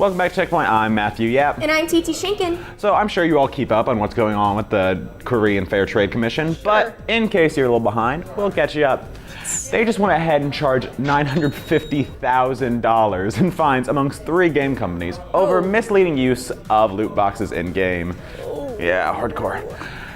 Welcome back to Checkpoint. I'm Matthew Yapp. And I'm TT Shinkan. So I'm sure you all keep up on what's going on with the Korean Fair Trade Commission, but in case you're a little behind, we'll catch you up. They just went ahead and charged $950,000 in fines amongst 3 game companies over misleading use of loot boxes in-game. Yeah, hardcore.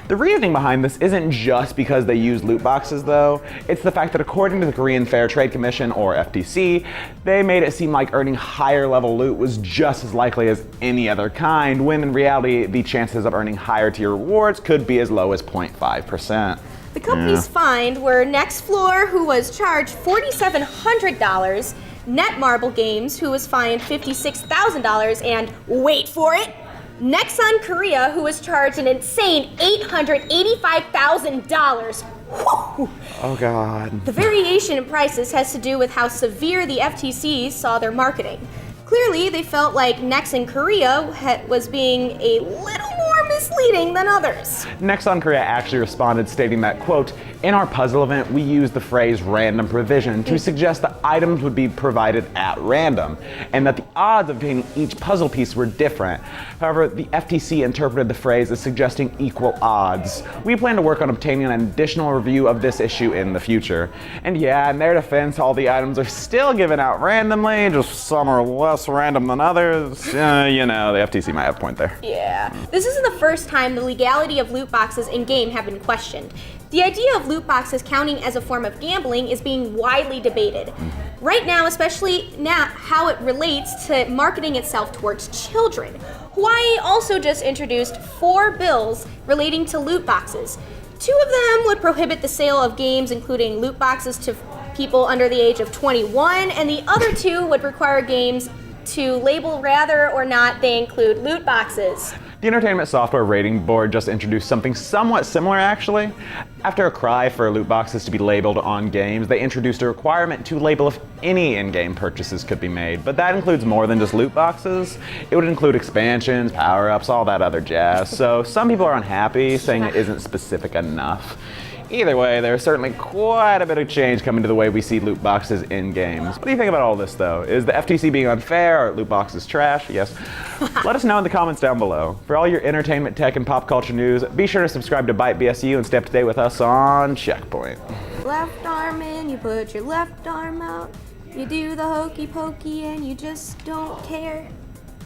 The reasoning behind this isn't just because they use loot boxes though, it's the fact that according to the Korean Fair Trade Commission, or FTC, they made it seem like earning higher level loot was just as likely as any other kind, when in reality the chances of earning higher tier rewards could be as low as 0.5%. The companies fined were Next Floor, who was charged $4,700, Netmarble Games, who was fined $56,000, and wait for it, Nexon Korea, who was charged an insane $885,000. Oh God. The variation in prices has to do with how severe the FTC saw their marketing. Clearly, they felt like Nexon Korea was being a little more misleading than others. Nexon Korea actually responded stating that, quote, "In our puzzle event, we used the phrase random provision to suggest that items would be provided at random, and that the odds of obtaining each puzzle piece were different. However, the FTC interpreted the phrase as suggesting equal odds. We plan to work on obtaining an additional review of this issue in the future." And yeah, in their defense, all the items are still given out randomly, just some are less random than others. You know, the FTC might have a point there. Yeah. This isn't the first time the legality of loot boxes in-game have been questioned. The idea of loot boxes counting as a form of gambling is being widely debated. Right now, especially now, how it relates to marketing itself towards children. Hawaii also just introduced 4 bills relating to loot boxes. 2 of them would prohibit the sale of games including loot boxes to people under the age of 21, and the other 2 would require games to label whether or not they include loot boxes. The Entertainment Software Rating Board just introduced something somewhat similar, actually. After a cry for loot boxes to be labeled on games, they introduced a requirement to label if any in-game purchases could be made, but that includes more than just loot boxes. It would include expansions, power-ups, all that other jazz, so some people are unhappy, saying it isn't specific enough. Either way, there's certainly quite a bit of change coming to the way we see loot boxes in games. What do you think about all this, though? Is the FTC being unfair? Are loot boxes trash? Yes. Let us know in the comments down below. For all your entertainment, tech, and pop culture news, be sure to subscribe to Byte BSU and stay up to date with us on Checkpoint. Left arm in, you put your left arm out. You do the hokey pokey and you just don't care.